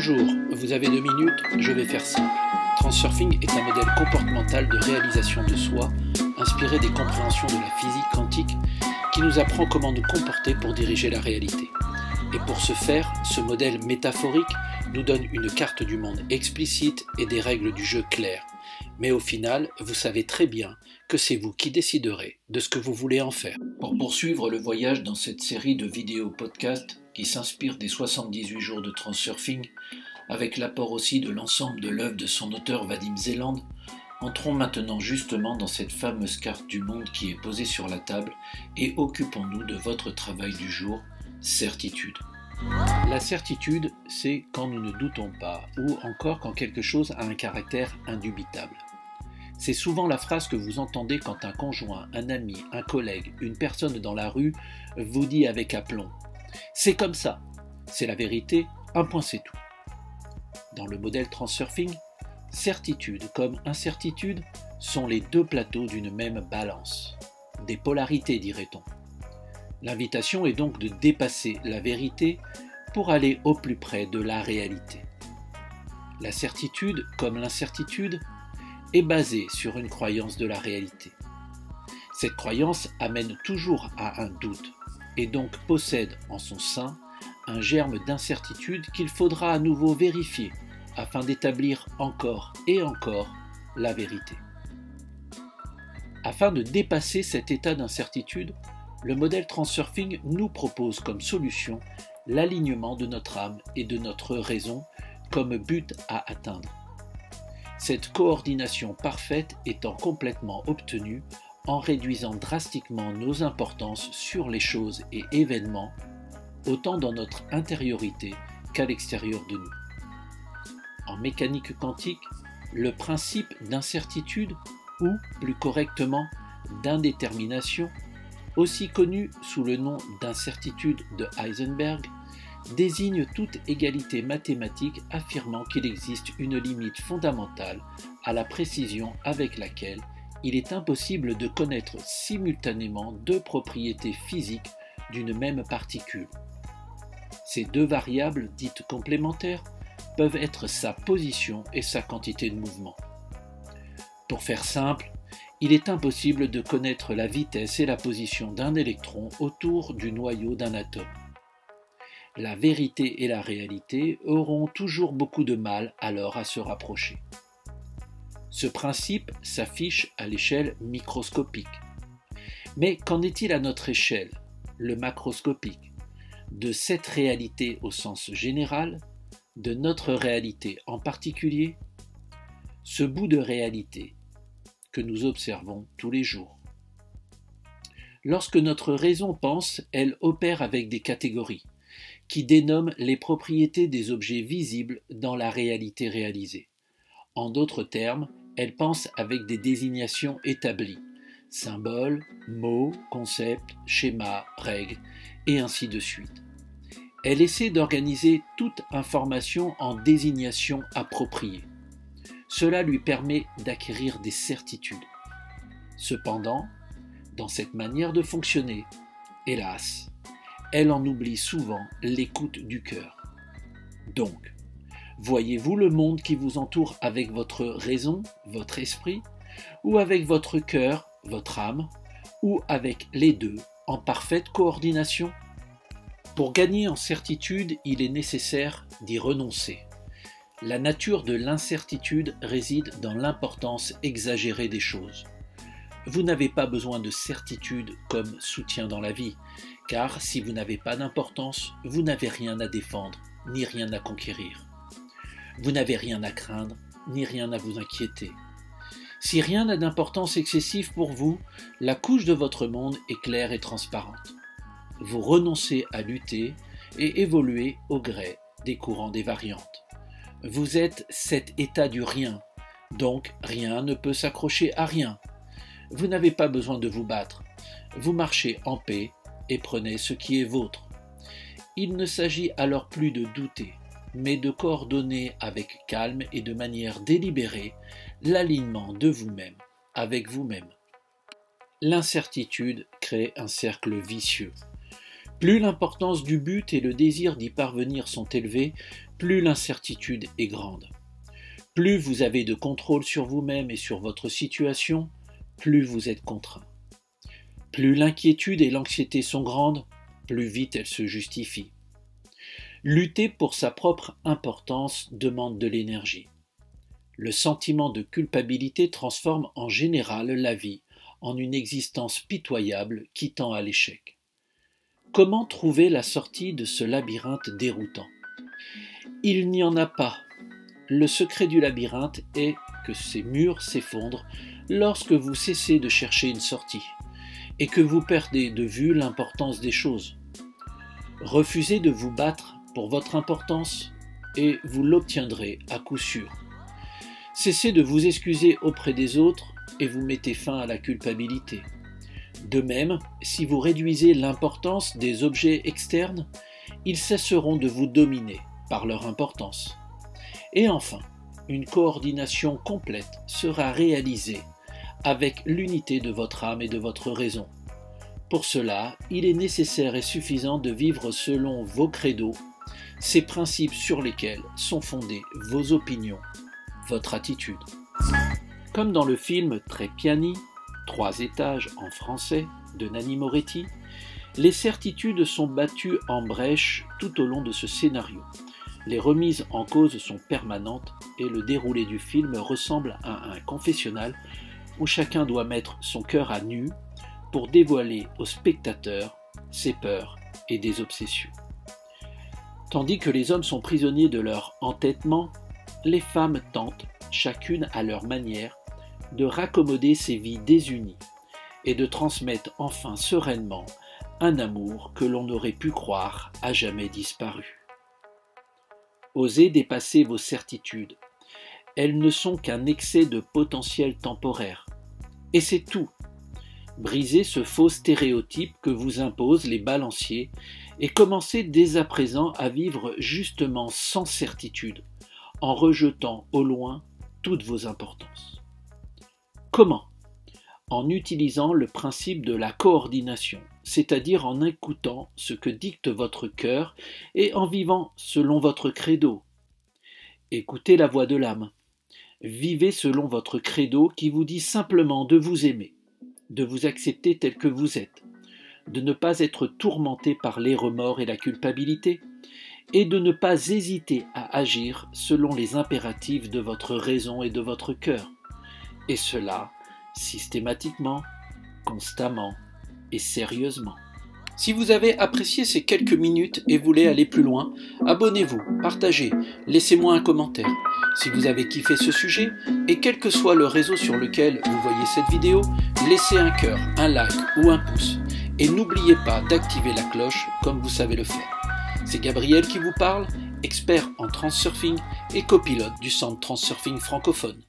Bonjour, vous avez 2 minutes, je vais faire simple. Transurfing est un modèle comportemental de réalisation de soi, inspiré des compréhensions de la physique quantique, qui nous apprend comment nous comporter pour diriger la réalité. Et pour ce faire, ce modèle métaphorique nous donne une carte du monde explicite et des règles du jeu claires. Mais au final, vous savez très bien que c'est vous qui déciderez de ce que vous voulez en faire. Pour poursuivre le voyage dans cette série de vidéos podcast qui s'inspire des 78 jours de Transurfing, avec l'apport aussi de l'ensemble de l'œuvre de son auteur Vadim Zeland, entrons maintenant justement dans cette fameuse carte du monde qui est posée sur la table et occupons-nous de votre travail du jour, certitude. La certitude, c'est quand nous ne doutons pas, ou encore quand quelque chose a un caractère indubitable. C'est souvent la phrase que vous entendez quand un conjoint, un ami, un collègue, une personne dans la rue vous dit avec aplomb « C'est comme ça, c'est la vérité, un point c'est tout ». Dans le modèle Transurfing, certitude comme incertitude sont les deux plateaux d'une même balance. Des polarités, dirait-on. L'invitation est donc de dépasser la vérité pour aller au plus près de la réalité. La certitude, comme l'incertitude, est basée sur une croyance de la réalité. Cette croyance amène toujours à un doute et donc possède en son sein un germe d'incertitude qu'il faudra à nouveau vérifier afin d'établir encore et encore la vérité. Afin de dépasser cet état d'incertitude, le modèle Transurfing nous propose comme solution l'alignement de notre âme et de notre raison comme but à atteindre. Cette coordination parfaite étant complètement obtenue en réduisant drastiquement nos importances sur les choses et événements, autant dans notre intériorité qu'à l'extérieur de nous. En mécanique quantique, le principe d'incertitude, ou plus correctement d'indétermination, aussi connu sous le nom d'incertitude de Heisenberg, désigne toute égalité mathématique affirmant qu'il existe une limite fondamentale à la précision avec laquelle il est impossible de connaître simultanément deux propriétés physiques d'une même particule. Ces deux variables dites complémentaires peuvent être sa position et sa quantité de mouvement. Pour faire simple, il est impossible de connaître la vitesse et la position d'un électron autour du noyau d'un atome. La vérité et la réalité auront toujours beaucoup de mal alors à se rapprocher. Ce principe s'affiche à l'échelle microscopique. Mais qu'en est-il à notre échelle, le macroscopique, de cette réalité au sens général, de notre réalité en particulier, ce bout de réalité que nous observons tous les jours? Lorsque notre raison pense, elle opère avec des catégories qui dénomment les propriétés des objets visibles dans la réalité réalisée. En d'autres termes, elle pense avec des désignations établies, symboles, mots, concepts, schémas, règles, et ainsi de suite. Elle essaie d'organiser toute information en désignations appropriées. Cela lui permet d'acquérir des certitudes. Cependant, dans cette manière de fonctionner, hélas, elle en oublie souvent l'écoute du cœur. Donc, voyez-vous le monde qui vous entoure avec votre raison, votre esprit, ou avec votre cœur, votre âme, ou avec les deux en parfaite coordination? Pour gagner en certitude, il est nécessaire d'y renoncer. La nature de l'incertitude réside dans l'importance exagérée des choses. Vous n'avez pas besoin de certitude comme soutien dans la vie, car si vous n'avez pas d'importance, vous n'avez rien à défendre, ni rien à conquérir. Vous n'avez rien à craindre, ni rien à vous inquiéter. Si rien n'a d'importance excessive pour vous, la couche de votre monde est claire et transparente. Vous renoncez à lutter et évoluez au gré des courants des variantes. Vous êtes cet état du rien, donc rien ne peut s'accrocher à rien. Vous n'avez pas besoin de vous battre. Vous marchez en paix et prenez ce qui est vôtre. Il ne s'agit alors plus de douter, mais de coordonner avec calme et de manière délibérée l'alignement de vous-même avec vous-même. L'incertitude crée un cercle vicieux. Plus l'importance du but et le désir d'y parvenir sont élevés, plus l'incertitude est grande. Plus vous avez de contrôle sur vous-même et sur votre situation, plus vous êtes contraint. Plus l'inquiétude et l'anxiété sont grandes, plus vite elles se justifient. Lutter pour sa propre importance demande de l'énergie. Le sentiment de culpabilité transforme en général la vie en une existence pitoyable qui tend à l'échec. Comment trouver la sortie de ce labyrinthe déroutant? Il n'y en a pas. Le secret du labyrinthe est que ces murs s'effondrent lorsque vous cessez de chercher une sortie et que vous perdez de vue l'importance des choses. Refusez de vous battre pour votre importance et vous l'obtiendrez à coup sûr. Cessez de vous excuser auprès des autres et vous mettez fin à la culpabilité. De même, si vous réduisez l'importance des objets externes, ils cesseront de vous dominer par leur importance. Et enfin, une coordination complète sera réalisée avec l'unité de votre âme et de votre raison. Pour cela, il est nécessaire et suffisant de vivre selon vos credos, ces principes sur lesquels sont fondées vos opinions, votre attitude. Comme dans le film Trepiani, 3 étages en français, de Nanni Moretti, les certitudes sont battues en brèche tout au long de ce scénario. Les remises en cause sont permanentes et le déroulé du film ressemble à un confessionnal où chacun doit mettre son cœur à nu pour dévoiler au spectateur ses peurs et des obsessions. Tandis que les hommes sont prisonniers de leur entêtement, les femmes tentent, chacune à leur manière, de raccommoder ces vies désunies et de transmettre enfin sereinement un amour que l'on aurait pu croire à jamais disparu. Osez dépasser vos certitudes. Elles ne sont qu'un excès de potentiel temporaire. Et c'est tout. Brisez ce faux stéréotype que vous imposent les balanciers et commencez dès à présent à vivre justement sans certitude, en rejetant au loin toutes vos importances. Comment? En utilisant le principe de la coordination, c'est-à-dire en écoutant ce que dicte votre cœur et en vivant selon votre credo. Écoutez la voix de l'âme. Vivez selon votre credo qui vous dit simplement de vous aimer, de vous accepter tel que vous êtes, de ne pas être tourmenté par les remords et la culpabilité, et de ne pas hésiter à agir selon les impératifs de votre raison et de votre cœur. Et cela, systématiquement, constamment et sérieusement. Si vous avez apprécié ces quelques minutes et voulez aller plus loin, abonnez-vous, partagez, laissez-moi un commentaire. Si vous avez kiffé ce sujet, et quel que soit le réseau sur lequel vous voyez cette vidéo, laissez un cœur, un like ou un pouce. Et n'oubliez pas d'activer la cloche comme vous savez le faire. C'est Gabriel qui vous parle, expert en transurfing et copilote du centre Transurfing francophone.